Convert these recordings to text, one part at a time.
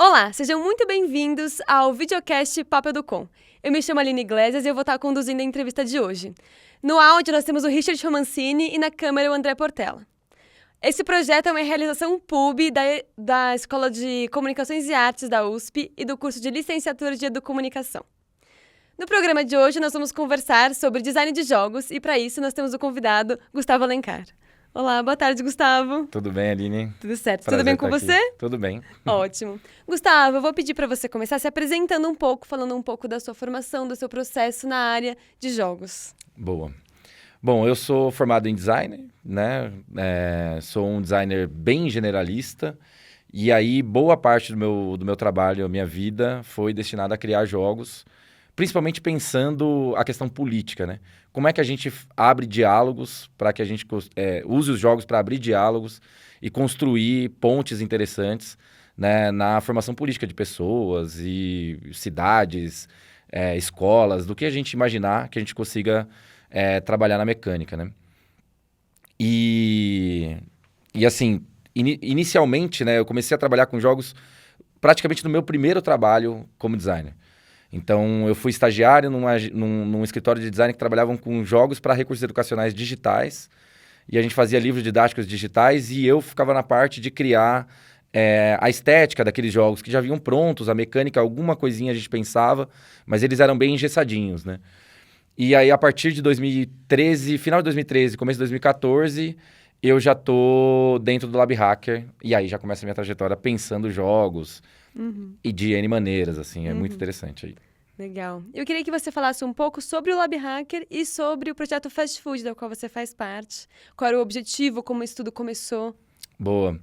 Olá, sejam muito bem-vindos ao videocast Papo Educom. Eu me chamo Aline Iglesias e eu vou estar conduzindo a entrevista de hoje. No áudio nós temos o Richard Romancini e na câmera o André Portela. Esse projeto é uma realização PUB da Escola de Comunicações e Artes da USP e do curso de Licenciatura de Educomunicação. No programa de hoje nós vamos conversar sobre design de jogos e para isso nós temos o convidado Gustavo Alencar. Olá, boa tarde, Gustavo. Tudo bem, Aline? Tudo certo. Prazer Tudo bem com estar você? aqui. Tudo bem. Ótimo. Gustavo, eu vou pedir para você começar se apresentando um pouco, falando um pouco da sua formação, do seu processo na área de jogos. Boa. Bom, eu sou formado em design, né? Sou um designer bem generalista. E aí, boa parte do meu trabalho, a minha vida, foi destinada a criar jogos, principalmente pensando a questão política, né? Como é que a gente abre diálogos para que a gente use os jogos para abrir diálogos e construir pontes interessantes, né, na formação política de pessoas e cidades, escolas, do que a gente imaginar que a gente consiga trabalhar na mecânica, né? E assim, inicialmente, né, eu comecei a trabalhar com jogos praticamente no meu primeiro trabalho como designer. Então, eu fui estagiário num escritório de design que trabalhavam com jogos para recursos educacionais digitais. E a gente fazia livros didáticos digitais e eu ficava na parte de criar a estética daqueles jogos que já vinham prontos, a mecânica, alguma coisinha a gente pensava, mas eles eram bem engessadinhos, né? E aí, a partir de 2013, final de 2013, começo de 2014, eu já tô dentro do Lab Hacker. E aí já começa a minha trajetória pensando jogos e de N maneiras, assim. É muito interessante aí. Legal. Eu queria que você falasse um pouco sobre o Lab Hacker e sobre o projeto Fast Food, da qual você faz parte. Qual era o objetivo, como isso tudo começou? Boa.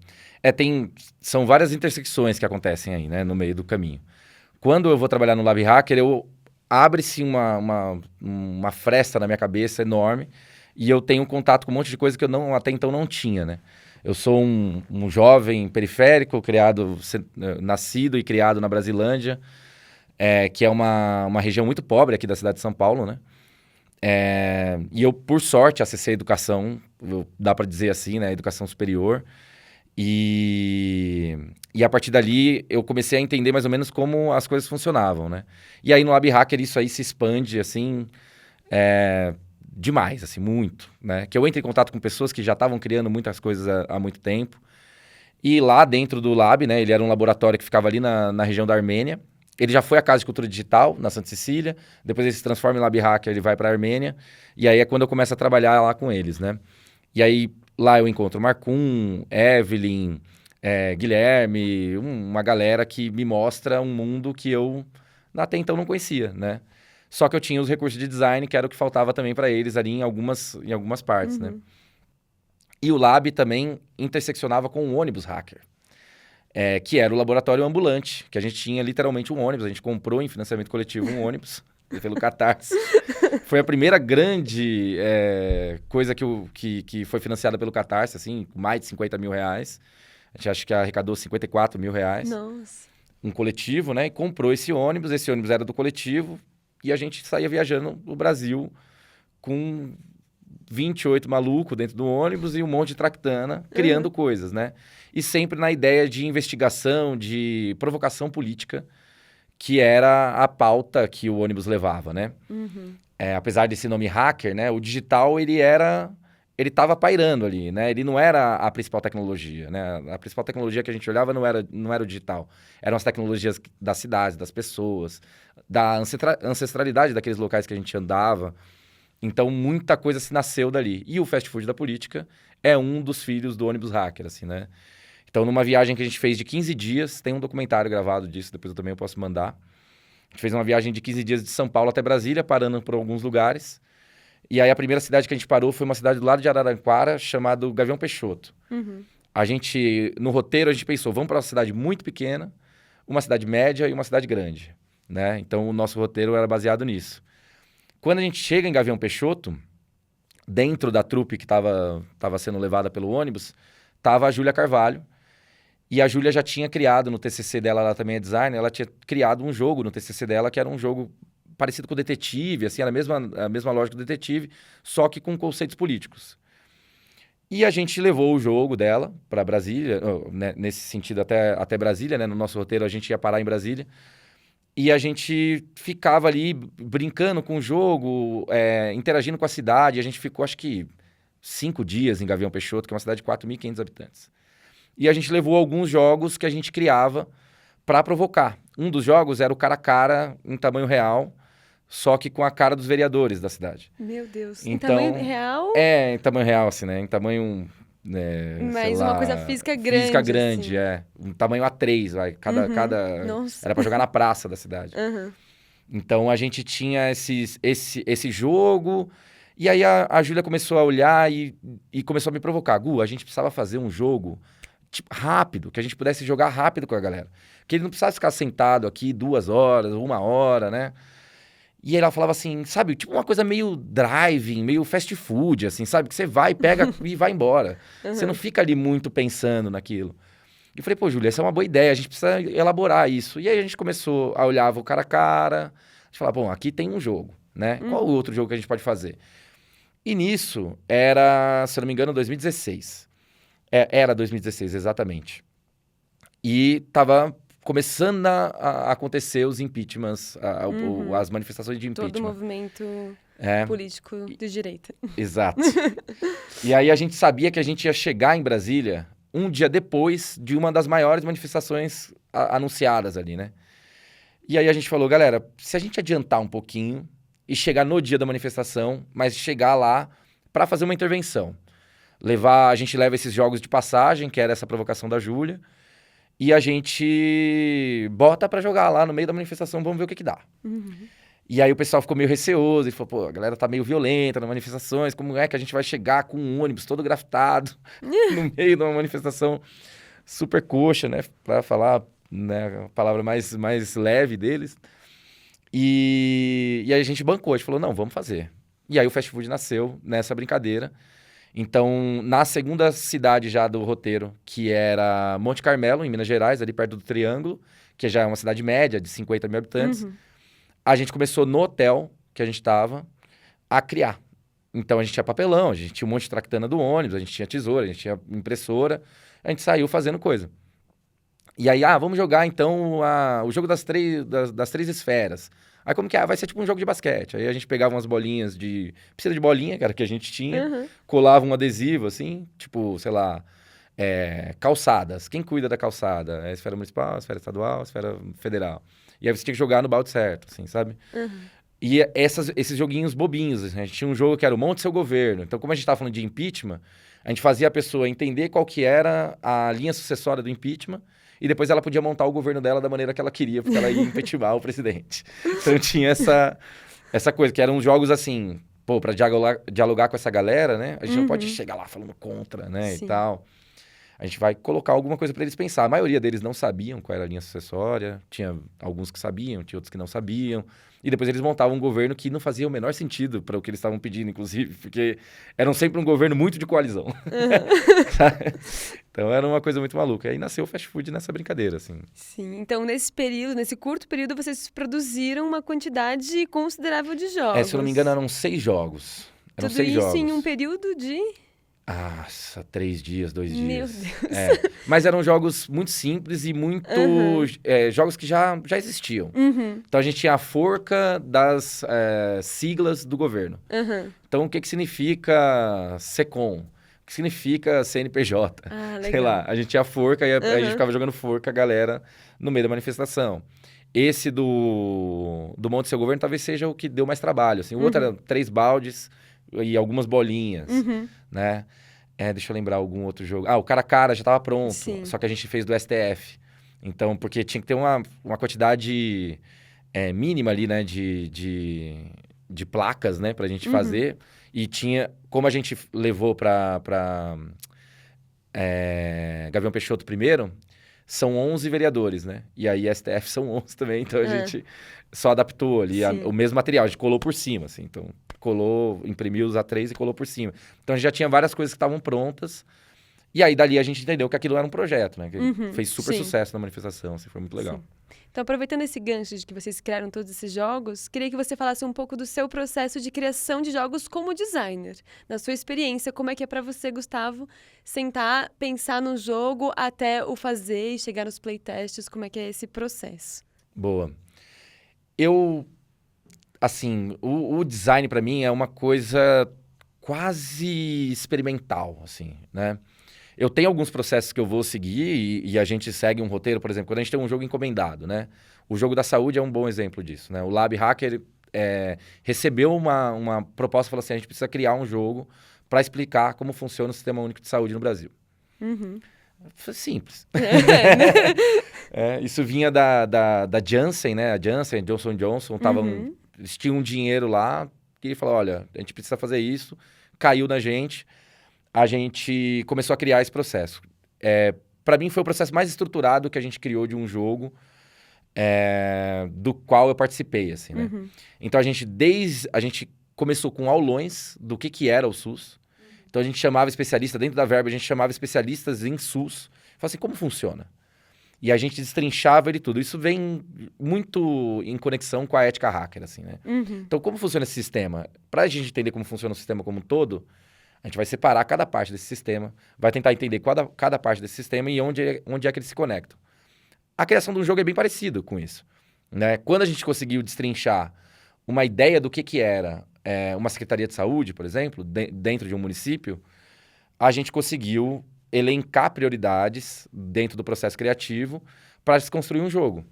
São várias intersecções que acontecem aí, né, no meio do caminho. Quando eu vou trabalhar no Lab Hacker, abre-se uma fresta na minha cabeça enorme e eu tenho contato com um monte de coisa que eu até então não tinha, né? Eu sou um jovem periférico, nascido e criado na Brasilândia, que é uma região muito pobre aqui da cidade de São Paulo, né? E eu, por sorte, acessei a educação, dá para dizer assim, né? Educação superior. E a partir dali, eu comecei a entender mais ou menos como as coisas funcionavam, né? E aí, no Lab Hacker, isso aí se expande, assim, demais, assim, muito, né? Que eu entro em contato com pessoas que já estavam criando muitas coisas há muito tempo. E lá dentro do Lab, né? Ele era um laboratório que ficava ali na região da Armênia. Ele já foi a Casa de Cultura Digital, na Santa Cecília. Depois ele se transforma em Lab Hacker, ele vai para a Armênia. E aí é quando eu começo a trabalhar lá com eles, né? E aí, lá eu encontro Marcum, Evelyn, Guilherme, uma galera que me mostra um mundo que eu até então não conhecia, né? Só que eu tinha os recursos de design, que era o que faltava também para eles ali em algumas partes, né? E o Lab também interseccionava com o ônibus hacker, que era o laboratório ambulante, que a gente tinha literalmente um ônibus. A gente comprou em financiamento coletivo um ônibus pelo Catarse. Foi a primeira grande coisa que foi financiada pelo Catarse, assim, mais de 50 mil reais. A gente acha que arrecadou 54 mil reais. Nossa. Um coletivo, né? E comprou esse ônibus era do coletivo. E a gente saía viajando no Brasil com 28 malucos dentro do ônibus e um monte de tractana, criando coisas, né? E sempre na ideia de investigação, de provocação política, que era a pauta que o ônibus levava, né? Apesar desse nome hacker, né? O digital, ele estava pairando ali, né? Ele não era a principal tecnologia, né? A principal tecnologia que a gente olhava não era o digital. Eram as tecnologias das cidades, das pessoas, da ancestralidade daqueles locais que a gente andava. Então, muita coisa se nasceu dali. E o fast food da política é um dos filhos do ônibus hacker, assim, né? Então, numa viagem que a gente fez de 15 dias, tem um documentário gravado disso, depois eu também posso mandar. A gente fez uma viagem de 15 dias de São Paulo até Brasília, parando por alguns lugares. E aí, a primeira cidade que a gente parou foi uma cidade do lado de Araraquara, chamada Gavião Peixoto. No roteiro, a gente pensou, vamos para uma cidade muito pequena, uma cidade média e uma cidade grande, né? Então, o nosso roteiro era baseado nisso. Quando a gente chega em Gavião Peixoto, dentro da trupe que estava sendo levada pelo ônibus, estava a Júlia Carvalho. E a Júlia já tinha criado no TCC dela, ela também é designer, ela tinha criado um jogo no TCC dela, que era um jogo parecido com o Detetive, assim, era a mesma lógica do Detetive, só que com conceitos políticos. E a gente levou o jogo dela para Brasília, né, nesse sentido até Brasília, né? No nosso roteiro a gente ia parar em Brasília. E a gente ficava ali brincando com o jogo, interagindo com a cidade. A gente ficou, acho que, 5 dias em Gavião Peixoto, que é uma cidade de 4.500 habitantes. E a gente levou alguns jogos que a gente criava para provocar. Um dos jogos era o cara a cara em tamanho real, só que com a cara dos vereadores da cidade. Meu Deus. Então, em tamanho real? Em tamanho real, assim, né? Em tamanho, Mas sei uma lá, coisa física grande. Física grande, assim. Um tamanho A3, vai. Cada... Nossa. Era para jogar na praça da cidade. Uhum. Então, a gente tinha esse jogo... E aí, a Júlia começou a olhar e começou a me provocar. Gu, a gente precisava fazer um jogo tipo, rápido, que a gente pudesse jogar rápido com a galera. Que ele não precisasse ficar sentado aqui 2 horas, 1 hora, né? E aí ela falava assim, sabe, tipo uma coisa meio driving, meio fast food, assim, sabe? Que você vai, pega e vai embora. Você não fica ali muito pensando naquilo. E eu falei, pô, Júlia, essa é uma boa ideia, a gente precisa elaborar isso. E aí a gente começou a olhar o cara a cara, a gente falava, bom, aqui tem um jogo, né? Qual o outro jogo que a gente pode fazer? E nisso era, se eu não me engano, 2016. Era 2016, exatamente. E tava começando a acontecer os impeachments, as manifestações de impeachment. Todo movimento político de direita. Exato. E aí a gente sabia que a gente ia chegar em Brasília um dia depois de uma das maiores manifestações anunciadas ali, né? E aí a gente falou, galera, se a gente adiantar um pouquinho e chegar no dia da manifestação, mas chegar lá para fazer uma intervenção. A gente leva esses jogos de passagem, que era essa provocação da Júlia, e a gente bota pra jogar lá no meio da manifestação, vamos ver o que dá. E aí o pessoal ficou meio receoso e falou, pô, a galera tá meio violenta nas manifestações, como é que a gente vai chegar com um ônibus todo grafitado no meio de uma manifestação super coxa, né, pra falar, né, a palavra mais leve deles. E aí a gente bancou, a gente falou, não, vamos fazer. E aí o fast food nasceu nessa brincadeira. Então, na segunda cidade já do roteiro, que era Monte Carmelo, em Minas Gerais, ali perto do Triângulo, que já é uma cidade média de 50 mil habitantes, a gente começou no hotel que a gente estava a criar. Então, a gente tinha papelão, a gente tinha um monte de tractana do ônibus, a gente tinha tesoura, a gente tinha impressora, a gente saiu fazendo coisa. E aí, vamos jogar então o jogo das três esferas. Aí como que é? Vai ser tipo um jogo de basquete. Aí a gente pegava umas bolinhas de... Precisa de bolinha, que era que a gente tinha. Colava um adesivo, assim, tipo, sei lá, calçadas. Quem cuida da calçada? É a esfera municipal, a esfera estadual, a esfera federal. E aí você tinha que jogar no balde certo, assim, sabe? E esses joguinhos bobinhos, assim, a gente tinha um jogo que era o Monte Seu Governo. Então, como a gente estava falando de impeachment, a gente fazia a pessoa entender qual que era a linha sucessória do impeachment, e depois ela podia montar o governo dela da maneira que ela queria, porque ela ia impeachmentar o presidente. Então tinha essa coisa, que eram jogos assim, pô, pra dialogar com essa galera, né? A gente não pode chegar lá falando contra, né, e tal. A gente vai colocar alguma coisa para eles pensar. A maioria deles não sabiam qual era a linha sucessória, tinha alguns que sabiam, tinha outros que não sabiam. E depois eles montavam um governo que não fazia o menor sentido para o que eles estavam pedindo, inclusive, porque eram sempre um governo muito de coalizão. Então era uma coisa muito maluca. E aí nasceu o fast food nessa brincadeira, assim. Sim, então nesse curto período, vocês produziram uma quantidade considerável de jogos. Se eu não me engano, eram 6 jogos. Eram Tudo 6 isso jogos. em um período de... Nossa, 3 dias, 2 dias. Meu Deus. Mas eram jogos muito simples e muito... jogos que já existiam. Então, a gente tinha a forca das siglas do governo. Então, o que significa SECOM? O que significa CNPJ? Legal. Sei lá, a gente tinha a forca e a gente ficava jogando forca a galera no meio da manifestação. Esse do Monte Seu Governo talvez seja o que deu mais trabalho. Assim. O outro era 3 baldes e algumas bolinhas, né? Deixa eu lembrar algum outro jogo. O cara a cara já estava pronto, só que a gente fez do STF. Então, porque tinha que ter uma quantidade mínima ali, né, de placas, né, pra gente fazer. E tinha, como a gente levou pra Gavião Peixoto primeiro, são 11 vereadores, né? E aí STF são 11 também, então a gente só adaptou ali o mesmo material, a gente colou por cima, assim, então imprimiu os A3 e colou por cima. Então a gente já tinha várias coisas que estavam prontas E aí, dali, a gente entendeu que aquilo era um projeto, né? Que fez super sim. sucesso na manifestação, assim, foi muito legal. Sim. Então, aproveitando esse gancho de que vocês criaram todos esses jogos, queria que você falasse um pouco do seu processo de criação de jogos como designer. Na sua experiência, como é que é para você, Gustavo, sentar, pensar num jogo até o fazer e chegar nos playtests, como é que é esse processo? Boa. Assim, o design pra mim é uma coisa quase experimental, assim, né? Eu tenho alguns processos que eu vou seguir e a gente segue um roteiro, por exemplo, quando a gente tem um jogo encomendado, né? O jogo da saúde é um bom exemplo disso, né? O Lab Hacker recebeu uma proposta e falou assim, a gente precisa criar um jogo para explicar como funciona o Sistema Único de Saúde no Brasil. Foi simples. Isso vinha da Janssen, né? A Janssen, Johnson & Johnson, eles tinham um dinheiro lá e falou, olha, a gente precisa fazer isso. Caiu na gente. A gente começou a criar esse processo. Para mim, foi o processo mais estruturado que a gente criou de um jogo do qual eu participei, assim, né? Então, a gente começou com aulões do que era o SUS. Então, a gente chamava especialista, dentro da Verba, a gente chamava especialistas em SUS. Falava assim, como funciona? E a gente destrinchava ele tudo. Isso vem muito em conexão com a ética hacker, assim, né? Então, como funciona esse sistema? Para a gente entender como funciona o sistema como um todo, a gente vai separar cada parte desse sistema, vai tentar entender cada parte desse sistema e onde é que eles se conectam. A criação de um jogo é bem parecido com isso, né? Quando a gente conseguiu destrinchar uma ideia do que era uma secretaria de saúde, por exemplo, dentro de um município, a gente conseguiu elencar prioridades dentro do processo criativo para se construir um jogo.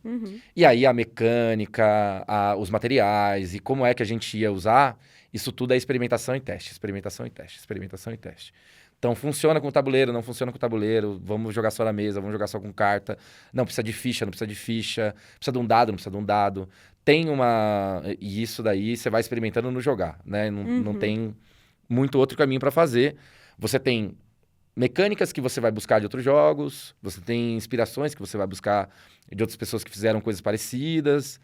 E aí a mecânica, os materiais e como é que a gente ia usar, isso tudo é experimentação e teste, experimentação e teste, experimentação e teste. Então, funciona com o tabuleiro, não funciona com o tabuleiro, vamos jogar só na mesa, vamos jogar só com carta, não precisa de ficha, não precisa de ficha, precisa de um dado, não precisa de um dado. E isso daí você vai experimentando no jogar, né? Não tem muito outro caminho para fazer. Você tem mecânicas que você vai buscar de outros jogos, você tem inspirações que você vai buscar de outras pessoas que fizeram coisas parecidas,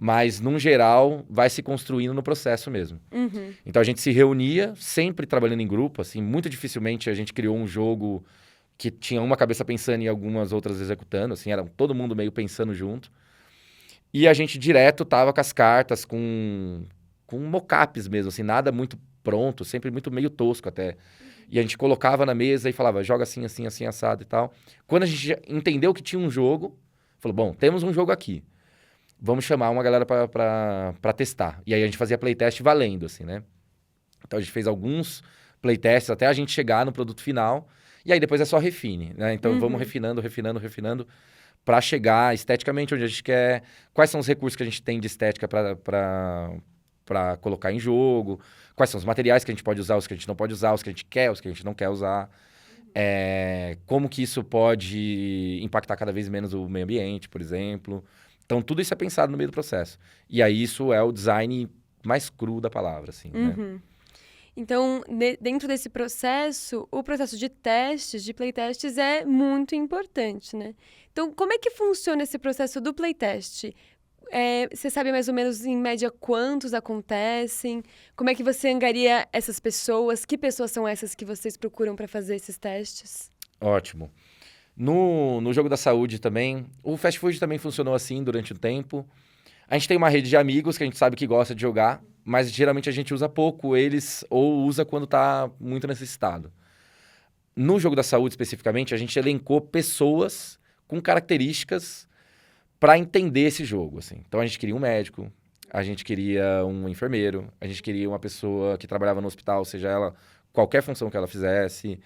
mas, num geral, vai se construindo no processo mesmo. Então, a gente se reunia, sempre trabalhando em grupo, assim, muito dificilmente a gente criou um jogo que tinha uma cabeça pensando e algumas outras executando, assim, era todo mundo meio pensando junto. E a gente direto tava com as cartas, com mockups mesmo, assim, nada muito pronto, sempre muito meio tosco até. E a gente colocava na mesa e falava, joga assim, assim, assim, assado e tal. Quando a gente entendeu que tinha um jogo, falou, bom, temos um jogo aqui. Vamos chamar uma galera para testar. E aí a gente fazia playtest valendo, assim, né? Então a gente fez alguns playtests até a gente chegar no produto final. E aí depois é só refine, né? Então vamos refinando para chegar esteticamente onde a gente quer. Quais são os recursos que a gente tem de estética para colocar em jogo. Quais são os materiais que a gente pode usar, os que a gente não pode usar, os que a gente quer, os que a gente não quer usar. Como que isso pode impactar cada vez menos o meio ambiente, por exemplo. Então, tudo isso é pensado no meio do processo. E aí, isso é o design mais cru da palavra, assim, né? Então, dentro desse processo, o processo de testes, de playtests, é muito importante, né? Então, como é que funciona esse processo do playtest? Você sabe mais ou menos, em média, quantos acontecem? Como é que você angaria essas pessoas? Que pessoas são essas que vocês procuram para fazer esses testes? Ótimo. No jogo da saúde também, o fast food também funcionou assim durante um tempo. A gente tem uma rede de amigos que a gente sabe que gosta de jogar, mas geralmente a gente usa pouco eles ou usa quando está muito necessitado. No jogo da saúde, especificamente, a gente elencou pessoas com características para entender esse jogo, assim. Então, a gente queria um médico, a gente queria um enfermeiro, a gente queria uma pessoa que trabalhava no hospital, seja ela qualquer função que ela fizesse.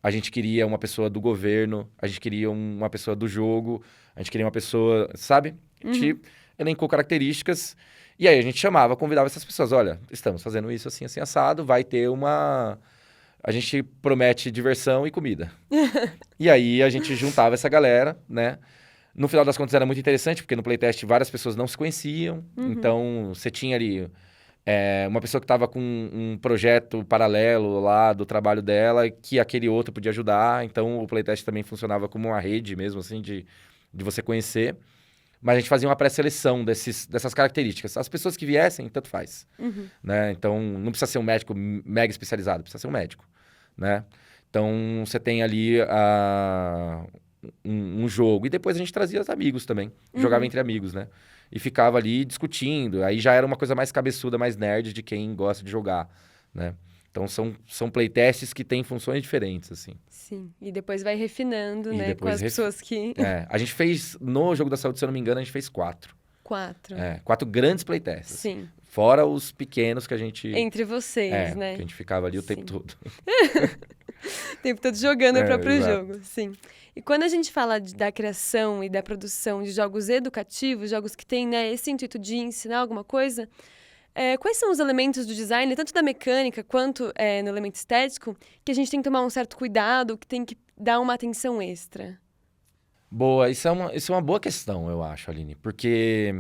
A gente queria uma pessoa do governo, a gente queria uma pessoa do jogo, a gente queria uma pessoa, sabe? A gente elencou características e aí a gente convidava essas pessoas. Olha, estamos fazendo isso assim, assim, assado, vai ter a gente promete diversão e comida. E aí a gente juntava essa galera, né? No final das contas era muito interessante, porque no playtest várias pessoas não se conheciam. Então, você tinha ali uma pessoa que estava com um projeto paralelo lá do trabalho dela, que aquele outro podia ajudar. Então, o playtest também funcionava como uma rede mesmo, assim, de você conhecer. Mas a gente fazia uma pré-seleção dessas características. As pessoas que viessem, tanto faz. Né? Então, não precisa ser um médico mega especializado, precisa ser um médico, né? Então, você tem ali um jogo. E depois a gente trazia os amigos também. Jogava entre amigos, né? E ficava ali discutindo. Aí já era uma coisa mais cabeçuda, mais nerd de quem gosta de jogar, né? Então, são playtests que têm funções diferentes, assim. Sim, e depois vai refinando, E né, com depois as pessoas que... A gente fez, no Jogo da Saúde, se eu não me engano, a gente fez 4. 4. 4 grandes playtests. Sim. Fora os pequenos que a gente... Entre vocês, né? Que a gente ficava ali o tempo Sim. todo. O tempo todo jogando o próprio exato. jogo, sim. E quando a gente fala da criação e da produção de jogos educativos, jogos que têm, né, esse intuito de ensinar alguma coisa, quais são os elementos do design, tanto da mecânica quanto no elemento estético, que a gente tem que tomar um certo cuidado, que tem que dar uma atenção extra? Boa, isso é uma boa questão, eu acho, Aline, porque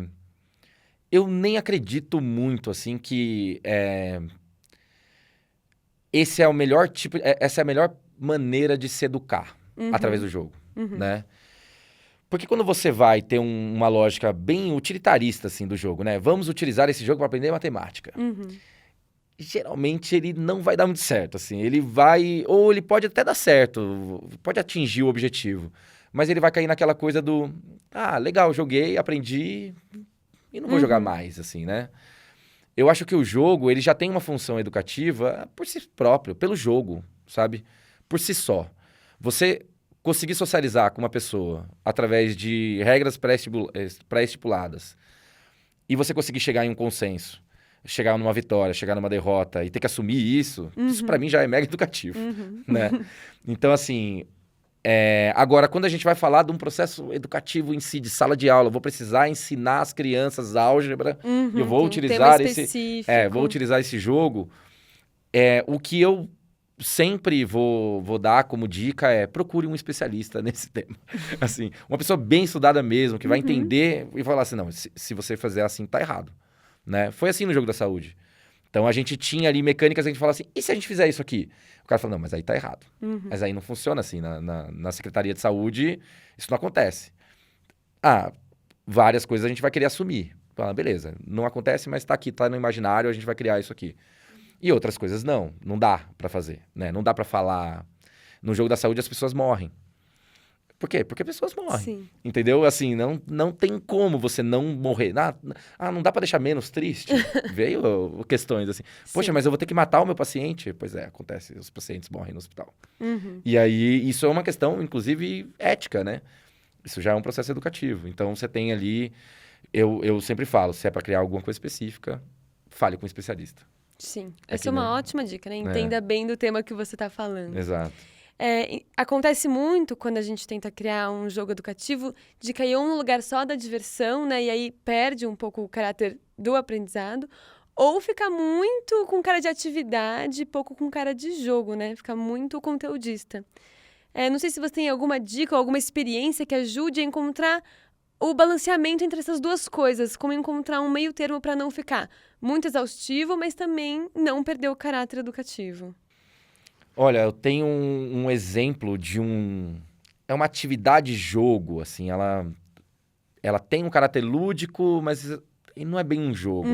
eu nem acredito muito, assim, que esse é o melhor tipo, essa é a melhor maneira de se educar através do jogo, né? Porque quando você vai ter uma lógica bem utilitarista, assim, do jogo, né? Vamos utilizar esse jogo para aprender matemática. Geralmente ele não vai dar muito certo, assim. Ele vai... Ou ele pode até dar certo, pode atingir o objetivo. Mas ele vai cair naquela coisa do... Ah, legal, joguei, aprendi e não vou jogar mais, assim, né? Eu acho que o jogo, ele já tem uma função educativa por si próprio, pelo jogo, sabe? Por si só. Você conseguir socializar com uma pessoa através de regras pré-estipuladas e você conseguir chegar em um consenso, chegar numa vitória, chegar numa derrota e ter que assumir isso, isso pra mim já é mega educativo, né? Então, assim, agora, quando a gente vai falar de um processo educativo em si, de sala de aula, eu vou precisar ensinar as crianças álgebra e eu vou utilizar vou utilizar esse jogo, o que eu sempre vou dar como dica procure um especialista nesse tema. Assim, uma pessoa bem estudada mesmo, que vai entender e falar assim, não, se você fazer assim, tá errado, né? Foi assim no Jogo da Saúde. Então, a gente tinha ali mecânicas, a gente falava assim, e se a gente fizer isso aqui? O cara falou, não, mas aí tá errado. Mas aí não funciona assim, na Secretaria de Saúde, isso não acontece. Várias coisas a gente vai querer assumir. Fala, beleza, não acontece, mas tá aqui, tá no imaginário, a gente vai criar isso aqui. E outras coisas não dá pra fazer, né? Não dá pra falar. No Jogo da Saúde as pessoas morrem. Por quê? Porque pessoas morrem. Sim. Entendeu? Assim, não tem como você não morrer. Não dá pra deixar menos triste? Veio questões assim. Poxa, mas eu vou ter que matar o meu paciente? Pois acontece, os pacientes morrem no hospital. E aí, isso é uma questão, inclusive, ética, né? Isso já é um processo educativo. Então, você tem ali... Eu sempre falo, se é pra criar alguma coisa específica, fale com um especialista. Sim, essa é uma ótima dica, né? Entenda bem do tema que você está falando. Exato. Acontece muito quando a gente tenta criar um jogo educativo de cair um lugar só da diversão, né? E aí perde um pouco o caráter do aprendizado. Ou fica muito com cara de atividade, pouco com cara de jogo, né? Fica muito conteudista. Não sei se você tem alguma dica ou alguma experiência que ajude a encontrar o balanceamento entre essas duas coisas, como encontrar um meio termo para não ficar muito exaustivo, mas também não perder o caráter educativo. Olha, eu tenho um exemplo de é uma atividade jogo, assim, ela tem um caráter lúdico, mas não é bem um jogo,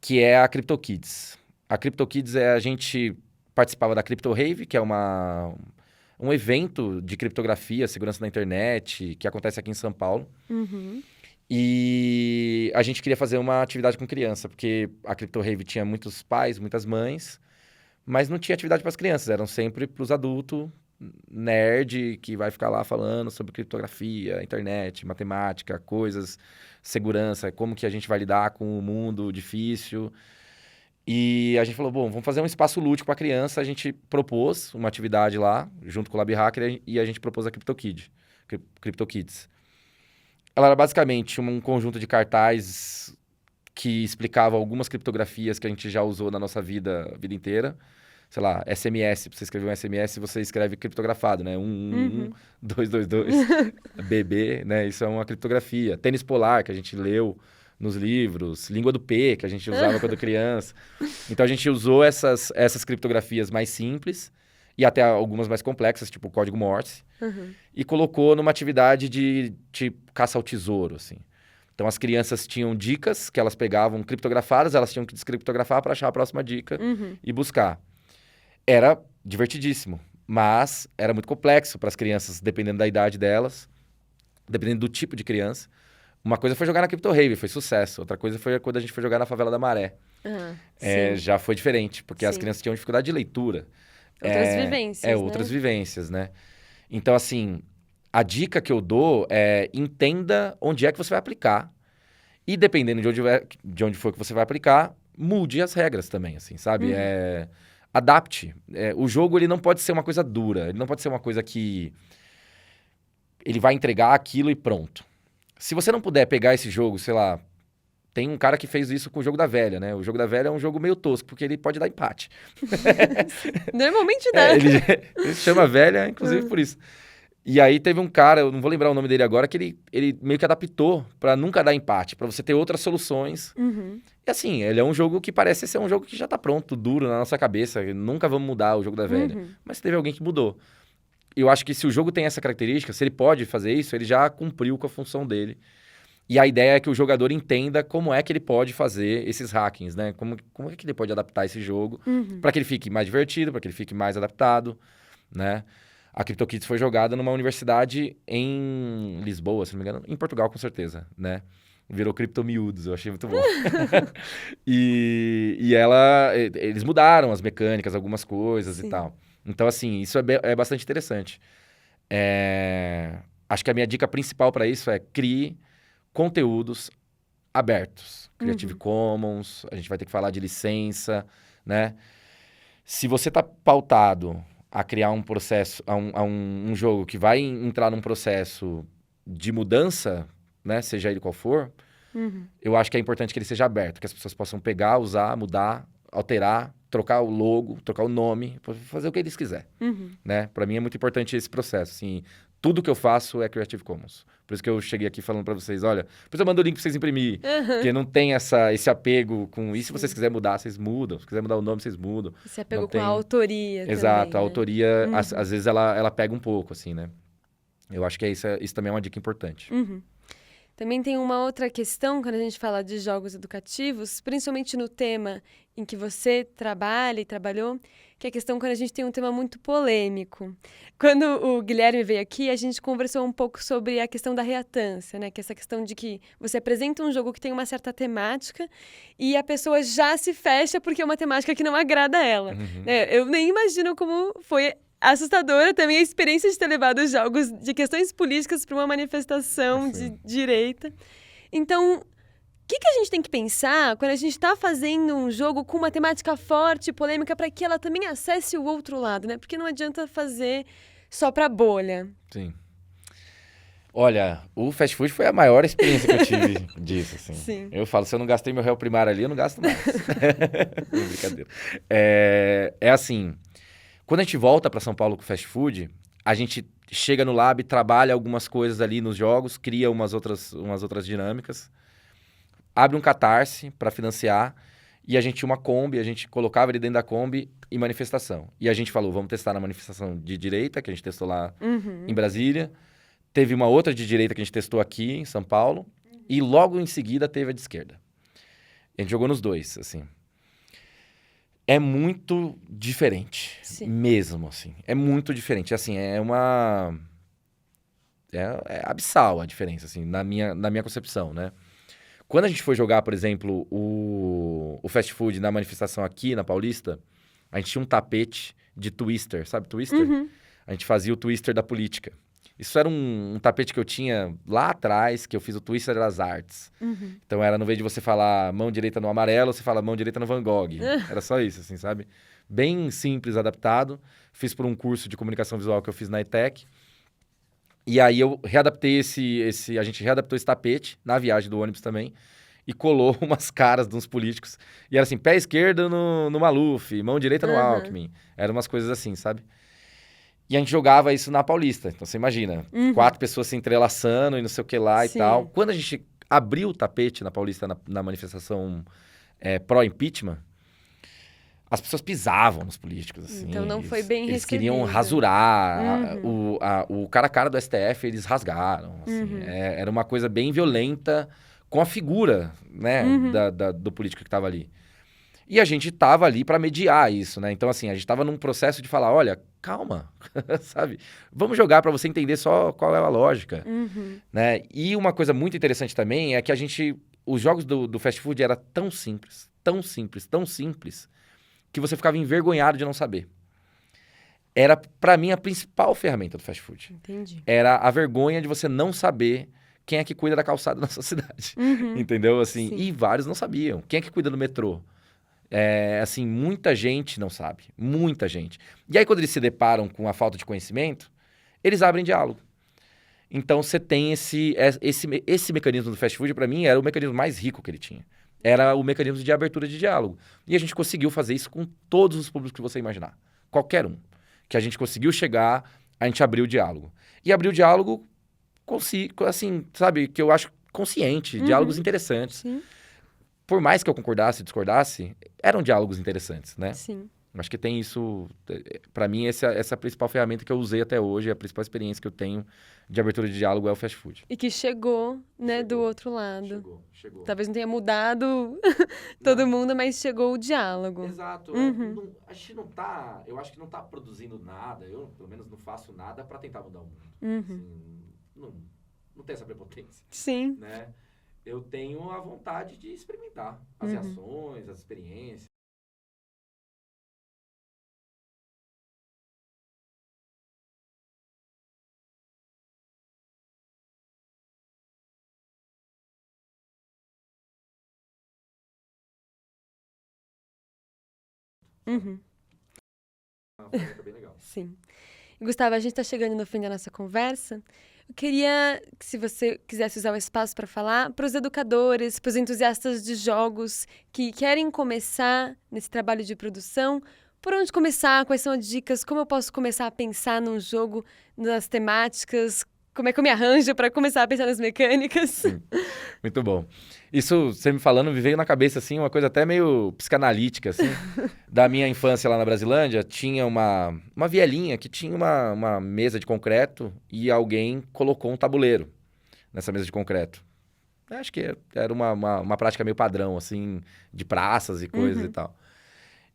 que é a CryptoKids. A CryptoKids a gente participava da CryptoRave, que é um evento de criptografia, segurança na internet, que acontece aqui em São Paulo. E a gente queria fazer uma atividade com criança, porque a CryptoRave tinha muitos pais, muitas mães, mas não tinha atividade para as crianças, eram sempre para os adultos, nerd, que vai ficar lá falando sobre criptografia, internet, matemática, coisas, segurança, como que a gente vai lidar com o mundo difícil. E a gente falou, bom, vamos fazer um espaço lúdico para criança. A gente propôs uma atividade lá, junto com o Lab Hacker, e a gente propôs a CryptoKids. Ela era basicamente um conjunto de cartazes que explicava algumas criptografias que a gente já usou na nossa vida inteira. Sei lá, SMS, pra você escrever um SMS, você escreve criptografado, né? 222, BB, né? Isso é uma criptografia. Tênis polar, que a gente leu nos livros, língua do P, que a gente usava quando criança. Então, a gente usou essas criptografias mais simples e até algumas mais complexas, tipo o código Morse, e colocou numa atividade de caça ao tesouro, assim. Então, as crianças tinham dicas que elas pegavam criptografadas, elas tinham que descriptografar para achar a próxima dica e buscar. Era divertidíssimo. Mas era muito complexo para as crianças, dependendo da idade delas, dependendo do tipo de criança. Uma coisa foi jogar na Crypto Rave, foi sucesso. Outra coisa foi quando a gente foi jogar na Favela da Maré. Sim. Já foi diferente, porque as Sim. crianças tinham dificuldade de leitura. Outras vivências, né? Outras vivências, né? Então, assim, a dica que eu dou é entenda onde é que você vai aplicar. E dependendo de onde for que você vai aplicar, mude as regras também, assim, sabe? Adapte. O jogo, ele não pode ser uma coisa dura. Ele não pode ser uma coisa que ele vai entregar aquilo e pronto. Se você não puder pegar esse jogo, sei lá, tem um cara que fez isso com o Jogo da Velha, né? O Jogo da Velha é um jogo meio tosco, porque ele pode dar empate. Normalmente dá. Ele chama Velha, inclusive por isso. E aí teve um cara, eu não vou lembrar o nome dele agora, que ele meio que adaptou pra nunca dar empate, pra você ter outras soluções. E assim, ele é um jogo que parece ser um jogo que já tá pronto, duro na nossa cabeça. Nunca vamos mudar o Jogo da Velha. Mas teve alguém que mudou. Eu acho que se o jogo tem essa característica, se ele pode fazer isso, ele já cumpriu com a função dele. E a ideia é que o jogador entenda como é que ele pode fazer esses hackings, né? Como é que ele pode adaptar esse jogo para que ele fique mais divertido, para que ele fique mais adaptado, né? A CryptoKitties foi jogada numa universidade em Lisboa, se não me engano. Em Portugal, com certeza, né? Virou Criptomiúdos, eu achei muito bom. E eles mudaram as mecânicas, algumas coisas e tal. Então, assim, isso é bastante interessante. Acho que a minha dica principal para isso é crie conteúdos abertos. Creative Commons, a gente vai ter que falar de licença, né? Se você está pautado a criar um processo, um jogo que vai entrar num processo de mudança, né? Seja ele qual for, eu acho que é importante que ele seja aberto, que as pessoas possam pegar, usar, mudar, alterar, trocar o logo, trocar o nome, fazer o que eles quiserem, né? Para mim é muito importante esse processo, assim, tudo que eu faço é Creative Commons. Por isso que eu cheguei aqui falando para vocês, olha, depois eu mando o link para vocês imprimir, porque não tem esse apego com isso. Se vocês quiserem mudar, vocês mudam. Se quiser mudar o nome, vocês mudam. Esse apego com a autoria. Exato, também, a né? autoria, às vezes, ela pega um pouco, assim, né? Eu acho que isso também é uma dica importante. Também tem uma outra questão, quando a gente fala de jogos educativos, principalmente no tema em que você trabalha e trabalhou, que é a questão quando a gente tem um tema muito polêmico. Quando o Guilherme veio aqui, a gente conversou um pouco sobre a questão da reatância, né? Que é essa questão de que você apresenta um jogo que tem uma certa temática e a pessoa já se fecha porque é uma temática que não agrada a ela. Né? Eu nem imagino como foi assustadora também a experiência de ter levado jogos de questões políticas para uma manifestação de direita. Então, o que a gente tem que pensar quando a gente está fazendo um jogo com uma temática forte, polêmica, para que ela também acesse o outro lado, né? Porque não adianta fazer só para bolha. Sim. Olha, o fast food foi a maior experiência que eu tive disso, assim. Sim. Eu falo, se eu não gastei meu réu primário ali, eu não gasto mais. Brincadeira. Assim, quando a gente volta para São Paulo com fast food, a gente chega no lab, trabalha algumas coisas ali nos jogos, cria umas outras dinâmicas, abre um Catarse para financiar, e a gente tinha uma Kombi, a gente colocava ele dentro da Kombi e manifestação. E a gente falou, vamos testar na manifestação de direita, que a gente testou lá em Brasília. Teve uma outra de direita que a gente testou aqui em São Paulo, e logo em seguida teve a de esquerda. A gente jogou nos dois, assim. É muito diferente, mesmo, assim. É muito diferente. Assim, é abissal a diferença, assim, na minha concepção, né? Quando a gente foi jogar, por exemplo, o fast food na manifestação aqui na Paulista, a gente tinha um tapete de twister, sabe twister? A gente fazia o twister da política. Isso era um tapete que eu tinha lá atrás, que eu fiz o Twister das Artes. Então era, no vez de você falar mão direita no amarelo, você fala mão direita no Van Gogh. Era só isso, assim, sabe? Bem simples, adaptado. Fiz por um curso de comunicação visual que eu fiz na ETEC. E aí eu readaptei a gente readaptou esse tapete, na viagem do ônibus também, e colou umas caras de uns políticos. E era assim, pé esquerdo no Maluf, mão direita no Alckmin. Eram umas coisas assim, sabe? E a gente jogava isso na Paulista. Então, você imagina, 4 pessoas se entrelaçando e não sei o que lá e tal. Quando a gente abriu o tapete na Paulista, na manifestação pró-impeachment, as pessoas pisavam nos políticos, assim. Então, não foi bem Eles recebido. queriam rasurar. O cara a cara do STF, eles rasgaram. Assim. Era uma coisa bem violenta com a figura, né, do político que estava ali. E a gente tava ali para mediar isso, né? Então, assim, a gente tava num processo de falar, olha, calma, sabe? Vamos jogar para você entender só qual é a lógica, né? E uma coisa muito interessante também é que os jogos do fast food era tão simples, tão simples, tão simples, que você ficava envergonhado de não saber. Era, para mim, a principal ferramenta do fast food. Entendi. Era a vergonha de você não saber quem é que cuida da calçada na sua cidade. Entendeu? Assim, Sim. e vários não sabiam. Quem é que cuida do metrô? Assim, muita gente não sabe. Muita gente. E aí, quando eles se deparam com a falta de conhecimento, eles abrem diálogo. Então, você tem esse mecanismo do fast food, para mim, era o mecanismo mais rico que ele tinha. Era o mecanismo de abertura de diálogo. E a gente conseguiu fazer isso com todos os públicos que você imaginar. Qualquer um. Que a gente conseguiu chegar, a gente abriu o diálogo. E abriu o diálogo, assim, sabe, que eu acho consciente, diálogos interessantes. Sim. Por mais que eu concordasse e discordasse, eram diálogos interessantes, né? Sim. Acho que tem isso, para mim, essa é a principal ferramenta que eu usei até hoje, a principal experiência que eu tenho de abertura de diálogo é o fast food. E que chegou, né, do outro lado. Chegou. Talvez não tenha mudado todo mundo, mas chegou o diálogo. Exato. A gente não tá, eu acho que não tá produzindo nada, eu pelo menos não faço nada para tentar mudar o mundo. Assim, não tem essa prepotência, Sim. né? Eu tenho a vontade de experimentar as reações, as experiências. Uma ferramenta bem legal. Sim. E, Gustavo, a gente está chegando no fim da nossa conversa. Eu queria que, se você quisesse usar o espaço para falar, para os educadores, para os entusiastas de jogos que querem começar nesse trabalho de produção, por onde começar, quais são as dicas, como eu posso começar a pensar num jogo, nas temáticas, como é que eu me arranjo para começar a pensar nas mecânicas? Sim. Muito bom. Isso, você me falando, me veio na cabeça, assim, uma coisa até meio psicanalítica, assim. Da minha infância lá na Brasilândia, tinha uma vielinha que tinha uma mesa de concreto e alguém colocou um tabuleiro nessa mesa de concreto. Eu acho que era uma prática meio padrão, assim, de praças e coisas e tal.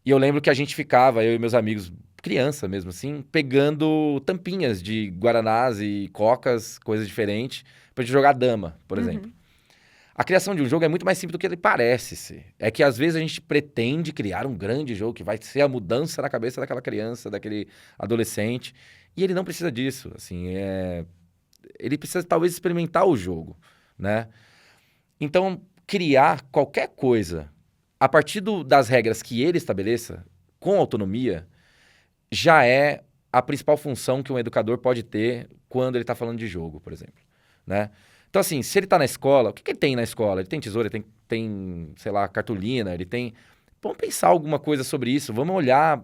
E eu lembro que a gente ficava, eu e meus amigos, criança mesmo assim, pegando tampinhas de guaranás e cocas, coisas diferentes, pra gente jogar dama, por exemplo. A criação de um jogo é muito mais simples do que ele parece ser. É que às vezes a gente pretende criar um grande jogo que vai ser a mudança na cabeça daquela criança, daquele adolescente, e ele não precisa disso, assim, ele precisa talvez experimentar o jogo, né? Então, criar qualquer coisa a partir das regras que ele estabeleça, com autonomia, já é a principal função que um educador pode ter quando ele está falando de jogo, por exemplo, né? Então, assim, se ele está na escola, o que ele tem na escola? Ele tem tesoura, ele tem, sei lá, cartolina, ele tem... Vamos pensar alguma coisa sobre isso, vamos olhar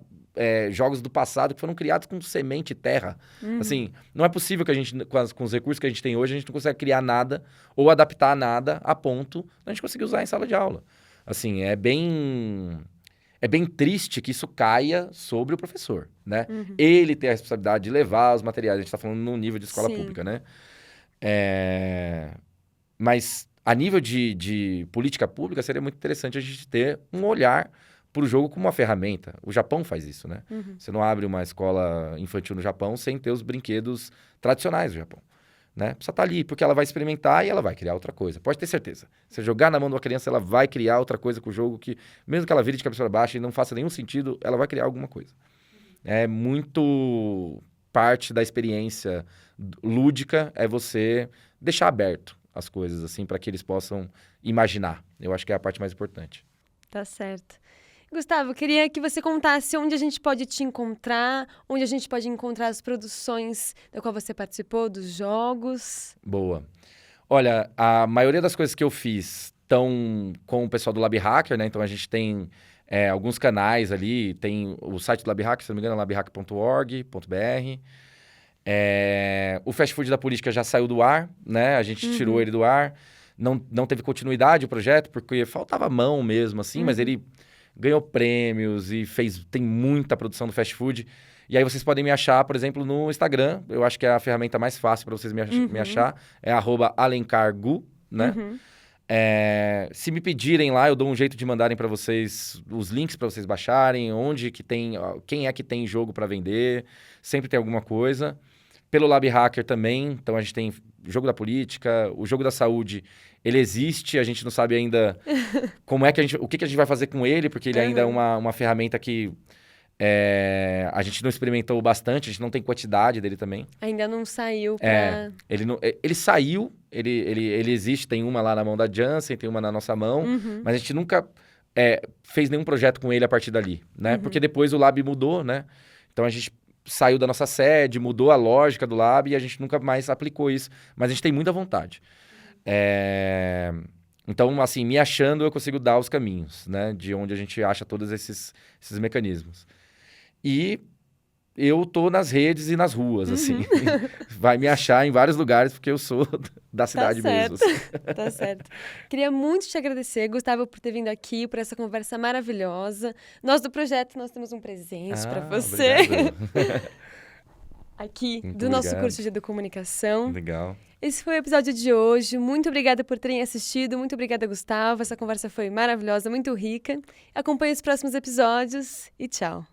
jogos do passado que foram criados com semente e terra. Assim, não é possível que a gente, com os recursos que a gente tem hoje, a gente não consegue criar nada ou adaptar nada a ponto da gente conseguir usar em sala de aula. Assim, é bem triste que isso caia sobre o professor, né? Ele tem a responsabilidade de levar os materiais. A gente está falando num nível de escola pública, né? Mas a nível de política pública, seria muito interessante a gente ter um olhar para o jogo como uma ferramenta. O Japão faz isso, né? Você não abre uma escola infantil no Japão sem ter os brinquedos tradicionais do Japão. Né? Precisa estar ali, porque ela vai experimentar e ela vai criar outra coisa. Pode ter certeza. Se jogar na mão de uma criança, ela vai criar outra coisa com o jogo que, mesmo que ela vire de cabeça para baixo e não faça nenhum sentido, ela vai criar alguma coisa. É muito parte da experiência lúdica, é você deixar aberto as coisas, assim, para que eles possam imaginar. Eu acho que é a parte mais importante. Tá certo. Gustavo, eu queria que você contasse onde a gente pode te encontrar, onde a gente pode encontrar as produções da qual você participou, dos jogos. Boa. Olha, a maioria das coisas que eu fiz estão com o pessoal do Lab Hacker, né? Então, a gente tem alguns canais ali, tem o site do Lab Hacker, se não me engano, é labhacker.org.br. O Fast Food da Política já saiu do ar, né? A gente tirou ele do ar. Não teve continuidade o projeto, porque faltava mão mesmo, assim, mas ele ganhou prêmios e tem muita produção do fast food. E aí vocês podem me achar, por exemplo, no Instagram. Eu acho que é a ferramenta mais fácil para vocês me achar. É @alencargu, né? Se me pedirem lá, eu dou um jeito de mandarem para vocês os links para vocês baixarem, onde que tem, quem é que tem jogo para vender, sempre tem alguma coisa. Pelo Lab Hacker também, então a gente tem o jogo da política, o jogo da saúde, ele existe, a gente não sabe ainda como é que o que a gente vai fazer com ele, porque ele ainda é uma ferramenta que a gente não experimentou bastante, a gente não tem quantidade dele também. Ainda não saiu pra... Ele saiu, ele existe, tem uma lá na mão da Janssen, tem uma na nossa mão, mas a gente nunca fez nenhum projeto com ele a partir dali, né? Porque depois o Lab mudou, né? Então a gente saiu da nossa sede, mudou a lógica do Lab e a gente nunca mais aplicou isso, mas a gente tem muita vontade. Então, assim, me achando, eu consigo dar os caminhos, né? De onde a gente acha todos esses mecanismos. E eu tô nas redes e nas ruas, assim. Vai me achar em vários lugares, porque eu sou da cidade mesmo. Assim. Tá certo. Queria muito te agradecer, Gustavo, por ter vindo aqui, por essa conversa maravilhosa. Nós do projeto, nós temos um presente para você. Aqui, muito do nosso curso de Educomunicação. Legal. Esse foi o episódio de hoje. Muito obrigada por terem assistido. Muito obrigada, Gustavo. Essa conversa foi maravilhosa, muito rica. Acompanhe os próximos episódios e tchau.